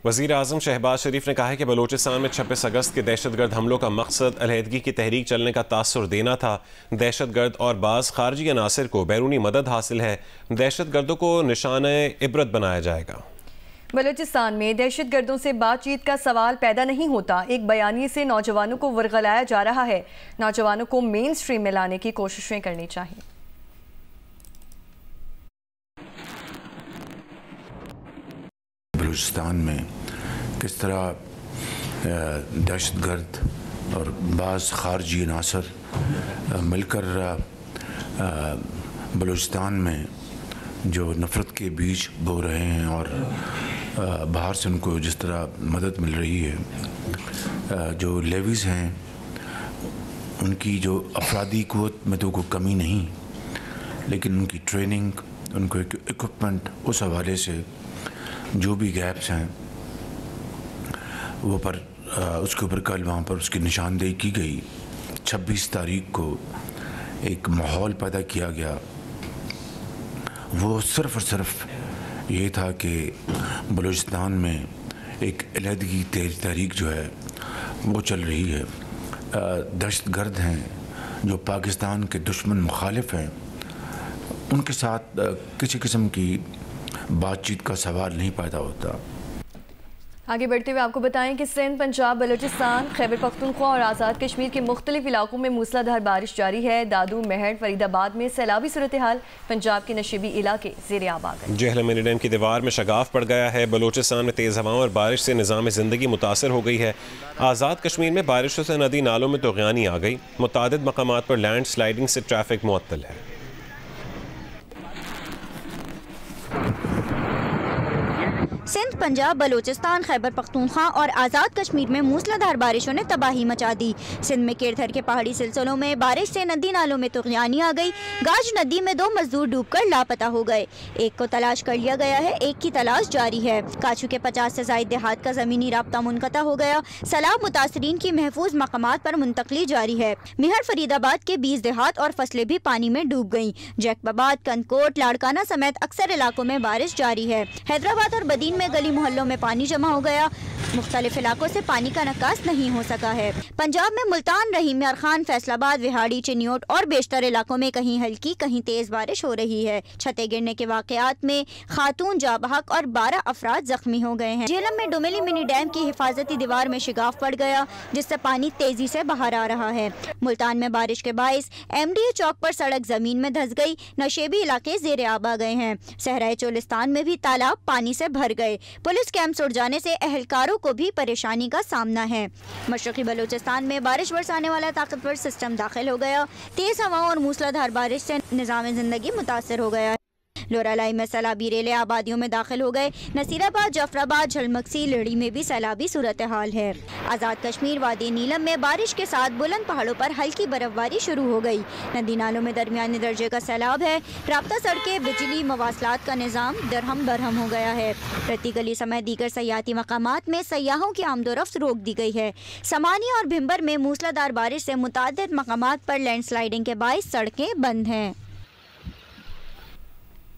वज़ीर आज़म शहबाज शरीफ ने कहा है कि बलूचिस्तान में 26 अगस्त के दहशतगर्द हमलों का मकसद अलहदगी की तहरीक चलने का तासुर देना था। दहशतगर्द और बाज़ खारजी अनासर को बैरूनी मदद हासिल है। दहशतगर्दों को निशान इबरत बनाया जाएगा। बलूचिस्तान में दहशतगर्दों से बातचीत का सवाल पैदा नहीं होता। एक बयानी से नौजवानों को वर्गलाया जा रहा है। नौजवानों को मेन स्ट्रीम में लाने की कोशिशें करनी चाहिए। बलूचिस्तान में किस तरह दहशतगर्द और बाज़ खारजी अनासर मिलकर बलूचिस्तान में जो नफ़रत के बीज बो रहे हैं और बाहर से उनको जिस तरह मदद मिल रही है, जो लेवीज़ हैं उनकी जो अफरादी क़ुव्वत में तो कोई कमी नहीं, लेकिन उनकी ट्रेनिंग, उनको इक्विपमेंट, उस हवाले से जो भी गैप्स हैं वो पर उसके ऊपर कल वहाँ पर उसकी निशानदेही की गई। 26 तारीख को एक माहौल पैदा किया गया, वो सिर्फ़ और सिर्फ ये था कि बलूचिस्तान में एक अलहदगी तहरीक जो है वो चल रही है। दहशतगर्द हैं जो पाकिस्तान के दुश्मन मुखालिफ हैं, उनके साथ किसी किस्म की बातचीत का सवाल नहीं पैदा होता। आगे बढ़ते हुए आपको बताएं कि सिंध, पंजाब, बलूचिस्तान, खैबर पख्तूनख्वा और आज़ाद कश्मीर के मुख्तलिफ इलाकों में मूसलाधार बारिश जारी है। दादू, मेहट, फरीदाबाद में सैलाबी सूरत हाल। पंजाब के नशीबी इलाके ज़ेरे आब आ गए। जेहलम मिनी डैम की दीवार में शगाफ पड़ गया है। बलूचिस्तान में तेज़ हवाओं और बारिश से निज़ाम ज़िंदगी मुतासर हो गई है। आज़ाद कश्मीर में बारिशों से नदी नालों में तुग़यानी आ गई। मुतादिद मकामात पर लैंड स्लाइडिंग से ट्रैफिक मुअत्तल है। सिंध, पंजाब, बलूचिस्तान, खैबर पख्तूनख्वा और आज़ाद कश्मीर में मूसलाधार बारिशों ने तबाही मचा दी। सिंध में केरथर के पहाड़ी सिलसिलों में बारिश से नदी नालों में तुग़यानी आ गई। गाज नदी में 2 मजदूर डूबकर लापता हो गए। एक को तलाश कर लिया गया है, एक की तलाश जारी है। काचू के 50 से ज़ायद देहात का ज़मीनी राब्ता मुनक़ता हो गया। सैलाब मुतासरीन की महफूज मकामात पर मुंतकली जारी है। मेहर, फरीदाबाद के 20 देहात और फसलें भी पानी में डूब गयी। जैकबाबाद, कंदकोट, लाड़काना समेत अक्सर इलाकों में बारिश जारी है। हैदराबाद और बदीन में गली मोहल्लों में पानी जमा हो गया। मुख्तलिफ इलाकों से पानी का निकास नहीं हो सका है। पंजाब में मुल्तान, रहीम यार खान, फैसलाबाद, विहाड़ी, चिन्योट और बेशतर इलाकों में कहीं हल्की कहीं तेज बारिश हो रही है। छतें गिरने के वाकयात में खातून जाँ बहक और 12 अफराद जख्मी हो गए हैं। झेलम में डुमेली मिनी डैम की हिफाजती दीवार में शिगाफ पड़ गया, जिससे पानी तेजी से बाहर आ रहा है। मुल्तान में बारिश के बाइस MDA चौक पर सड़क जमीन में धंस गई। नशेबी इलाके ज़ेरे आब आ गए हैं। सहराए चोलिस्तान में भी तालाब पानी से भर गए। पुलिस कैंप्स उड़ जाने से अहलकारों को भी परेशानी का सामना है। मशरक़ी बलूचिस्तान में बारिश बरसाने वाला ताकतवर सिस्टम दाखिल हो गया। तेज हवाओं और मूसलाधार बारिश से निज़ाम ज़िंदगी मुतासर हो गया। लोरालाई में सैलाबी रेले आबादियों में दाखिल हो गए। नसीराबाद, जफराबाद, झलमक्सी, लेड़ी में भी सैलाबी सूरत हाल है। आज़ाद कश्मीर, वादी नीलम में बारिश के साथ बुलंद पहाड़ों पर हल्की बर्फबारी शुरू हो गई। नदी नालों में दरमियानी दर्जे का सैलाब है। राब्ता सड़कें, बिजली, मवासलात का निज़ाम दरहम बरहम हो गया है। प्रति गली समेत दीगर सयाहती मकामात में सयाहों की आमदोरफ्त रोक दी गई है। समानी और भिम्बर में मूसलाधार बारिश से मुतादिद मकामात पर लैंडस्लाइडिंग के बाइस सड़कें बंद हैं।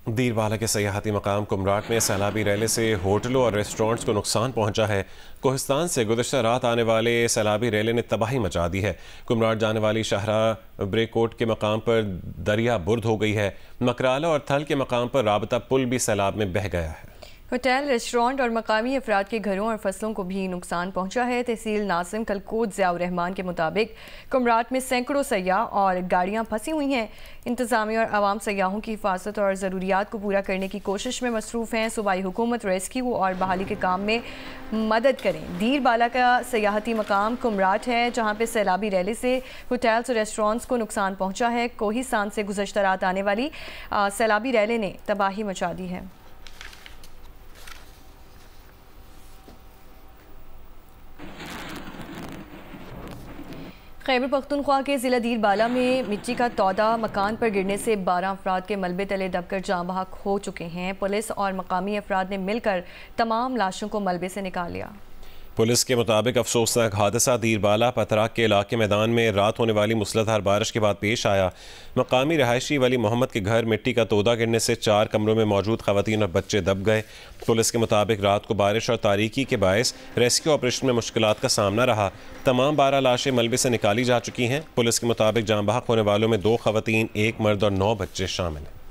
दीरबाला के सयाहती मकाम कुमराट में सैलाबी रैले से होटलों और रेस्टोरेंट्स को नुकसान पहुंचा है। कोहिस्तान से गुज़श्ता रात आने वाले सैलाबी रैले ने तबाही मचा दी है। कुमराट जाने वाली शाहरा ब्रेकोट के मकाम पर दरिया बुर्द हो गई है। मकराला और थल के मकाम पर राबता पुल भी सैलाब में बह गया है। होटल, रेस्टोरेंट और मकामी अफराद के घरों और फसलों को भी नुकसान पहुंचा है। तहसील नासिम कलकोट ज़ियाउर रहमान के मुताबिक कुमराट में सैकड़ों सयाह और गाड़ियां फंसी हुई हैं। इंतज़ामिया और आवाम सयाहों की हिफाजत और ज़रूरियात को पूरा करने की कोशिश में मसरूफ़ हैं। सूबाई हुकूमत रेस्क्यू और बहाली के काम में मदद करें। दीरबाला का सयाहती मकाम कुमराट है, जहाँ पर सैलाबी रैले से होटल्स और रेस्टोरेंट्स को नुकसान पहुँचा है। कोहिस्तान से गुज़श्ता रात आने वाली सैलाबी रैले ने तबाही मचा दी है। खैबर पख्तूनख्वा के ज़िला दीरबाला में मिट्टी का तौदा मकान पर गिरने से 12 अफराद के मलबे तले दबकर जाँ बहक हो चुके हैं। पुलिस और मकामी अफराद ने मिलकर तमाम लाशों को मलबे से निकाल लिया। पुलिस के मुताबिक अफसोसनाक हादसा दीरबाला पतराक के इलाके मैदान में रात होने वाली मूसलाधार बारिश के बाद पेश आया। मकामी रहायशी वली मोहम्मद के घर मिट्टी का तोदा गिरने से 4 कमरों में मौजूद खवातीन और बच्चे दब गए। पुलिस के मुताबिक रात को बारिश और तारीकी के बायस रेस्क्यू ऑपरेशन में मुश्किलात का सामना रहा। तमाम 12 लाशें मलबे से निकाली जा चुकी हैं। पुलिस के मुताबिक जाँ बहक होने वालों में 2 खवातीन, 1 मर्द और 9 बच्चे शामिल हैं।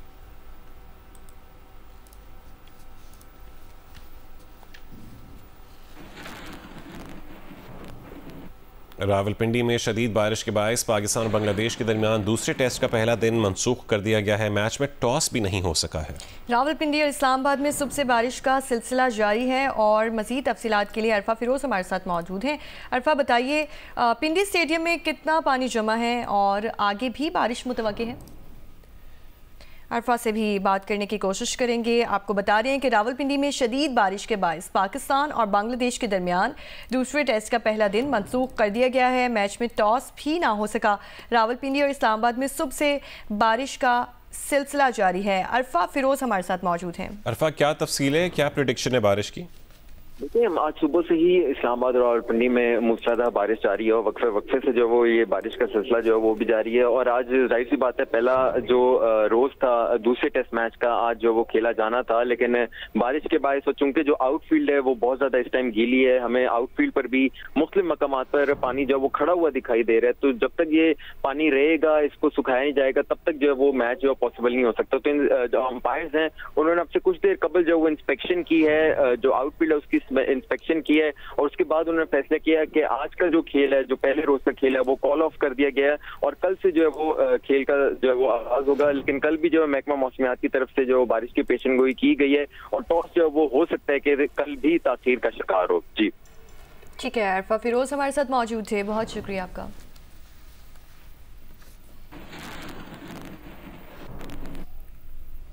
रावलपिंडी में शदीद बारिश के बायस पाकिस्तान और बांग्लादेश के दरमियान दूसरे टेस्ट का पहला दिन मनसूख कर दिया गया है। मैच में टॉस भी नहीं हो सका है। रावलपिंडी और इस्लामाबाद में सुबह से बारिश का सिलसिला जारी है और मज़ीद तफसीलात के लिए अरफा फिरोज हमारे साथ मौजूद हैं। अरफा, बताइए पिंडी स्टेडियम में कितना पानी जमा है और आगे भी बारिश मुतवक्किल है? अरफा से भी बात करने की कोशिश करेंगे। आपको बता रहे हैं कि रावलपिंडी में शदीद बारिश के बायस पाकिस्तान और बांग्लादेश के दरमियान दूसरे टेस्ट का पहला दिन मनसूख कर दिया गया है। मैच में टॉस भी ना हो सका। रावलपिंडी और इस्लामाबाद में सुबह से बारिश का सिलसिला जारी है। अरफा फिरोज हमारे साथ मौजूद हैं। अरफा, क्या तफसील है, क्या प्रेडिक्शन है बारिश की? देखिए, आज सुबह से ही इस्लामाबाद और रावलपिंडी में मूसलाधार बारिश जारी है और वक्फे से जो वो ये बारिश का सिलसिला जो है वो भी जारी है। और आज जाहिर सी बात है, पहला जो रोज था दूसरे टेस्ट मैच का, आज जो वो खेला जाना था, लेकिन बारिश के बायस और चूंकि जो आउटफील्ड है वो बहुत ज्यादा इस टाइम गीली है, हमें आउटफील्ड पर भी मुख्तलिफ मकामात पर पानी जो वो खड़ा हुआ दिखाई दे रहा है। तो जब तक ये पानी रहेगा, इसको सुखाया नहीं जाएगा, तब तक जो है वो मैच जो पॉसिबल नहीं हो सकता। तो जो अंपायर्स हैं उन्होंने अब से कुछ देर कबल जो वो इंस्पेक्शन की है, जो आउटफील्ड है उसकी इंस्पेक्शन की है और उसके बाद उन्होंने फैसला किया कि आज का जो खेल है, जो पहले रोज का खेल है, वो कॉल ऑफ कर दिया गया है और कल से जो है वो खेल का जो है वो आगाज होगा। लेकिन कल भी जो है महकमा मौसमियात की तरफ से जो बारिश की पेशेनगोई की गई है और टॉस जो है वो हो सकता है कि कल भी ताखीर का शिकार हो। जी ठीक है, अरफा फिरोज हमारे साथ मौजूद थे, बहुत शुक्रिया आपका।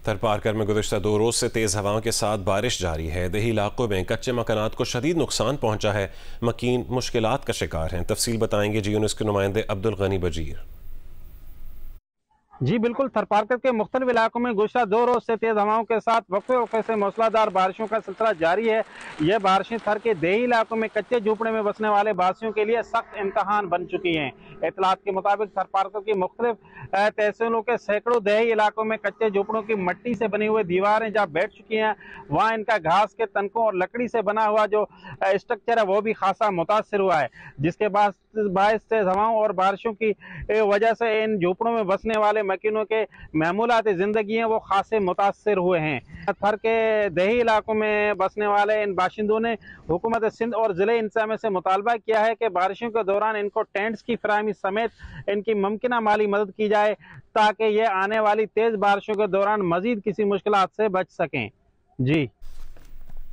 थरपारकर में गुज़िश्ता 2 रोज़ से तेज़ हवाओं के साथ बारिश जारी है। दही इलाकों में कच्चे मकानात को शदीद नुकसान पहुंचा है। मकीन मुश्किलात का शिकार हैं। तफसील बताएंगे जी न्यूज़ के नुमाइंदे अब्दुल गनी बजीर। जी बिल्कुल, थरपारकर के मुख्तलिफ इलाकों में गुज़िश्ता 2 रोज़ से तेज़ हवाओं के साथ वक्फे से मूसलाधार बारिशों का सिलसिला जारी है। ये बारिशें थर के देही इलाकों में कच्चे झोंपड़े में बसने वाले बासियों के लिए सख्त इम्तहान बन चुकी हैं। इतलात के मुताबिक थरपारकर की मुख्तलिफ तहसीलों के सैकड़ों देही इलाकों में कच्चे झोंपड़ों की मिट्टी से बनी हुई दीवारें जहाँ बैठ चुकी हैं, वहाँ इनका घास के तनकों और लकड़ी से बना हुआ जो स्ट्रक्चर है वो भी खासा मुतासर हुआ है, जिसके बाद बारिश तेज हवाओं और बारिशों की वजह से इन झोंपड़ों में बसने वाले मकीनों के मामूलात ज़िंदगी हैं वो खासे मुतासर हुए हैं। थर के देही इलाकों में बसने वाले इन बाशिंदों ने हुकूमत सिंध और ज़िले इंतज़ामिया से मुतालबा किया है कि बारिशों के दौरान इनको टेंट्स की फराहमी समेत इनकी मुमकिना माली मदद की जाए ताकि ये आने वाली तेज़ बारिशों के दौरान मज़ीद किसी मुश्किलात से बच सकें। जी,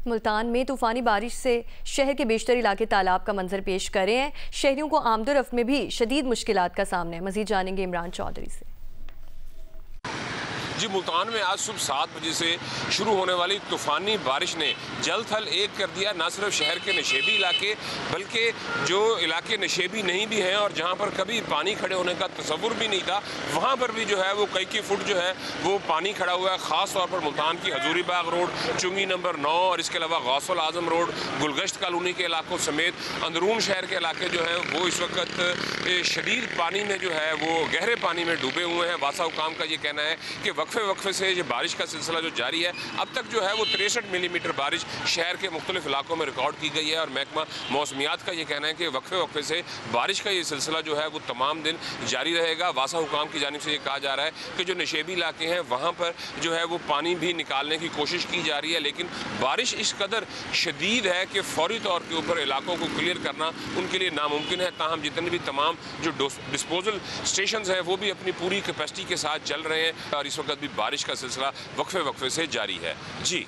मुल्तान में तूफानी बारिश से शहर के बेशतर इलाके तालाब का मंजर पेश कर रहे हैं। शहरियों को आमदोरफ्त में भी शदीद मुश्किलात का सामना है। मज़ीद जानेंगे इमरान चौधरी से। जी, मुल्तान में आज सुबह 7 बजे से शुरू होने वाली तूफ़ानी बारिश ने जल थल एक कर दिया। न सिर्फ शहर के नशेबी इलाके बल्कि जो इलाके नशेबी नहीं भी हैं और जहां पर कभी पानी खड़े होने का तसव्वुर भी नहीं था, वहां पर भी जो है वो कई फुट जो है वो पानी खड़ा हुआ है। ख़ास तौर पर मुल्तान की हजूरी बाग रोड, चुंगी नंबर 9 और इसके अलावा गौसल आजम रोड, गुलगश्त कॉलोनी के इलाकों समेत अंदरून शहर के इलाके जो हैं वो इस वक्त शदीद पानी में जो है वो गहरे पानी में डूबे हुए हैं। वासा हुकाम का ये कहना है कि वक्फे से ये बारिश का सिलसिला जो जारी है, अब तक जो है वो 63 मिलीमीटर बारिश शहर के मुख्तलिफ इलाकों में रिकॉर्ड की गई है और महकमा मौसमियात का ये कहना है कि वक्फे से बारिश का ये सिलसिला जो है वो तमाम दिन जारी रहेगा। वासा हुकाम की जानिब से ये कहा जा रहा है कि जो नशेबी इलाके हैं वहाँ पर जो है वो पानी भी निकालने की कोशिश की जा रही है, लेकिन बारिश इस कदर शदीद है कि फौरी तौर के ऊपर इलाकों को क्लियर करना उनके लिए नामुमकिन है। ताहम जितने भी तमाम जो डिस्पोजल स्टेशन हैं वो भी अपनी पूरी कैपेसिटी के साथ चल रहे हैं और इस वक्त भी बारिश का सिलसिला वक्फे से जारी है। जी।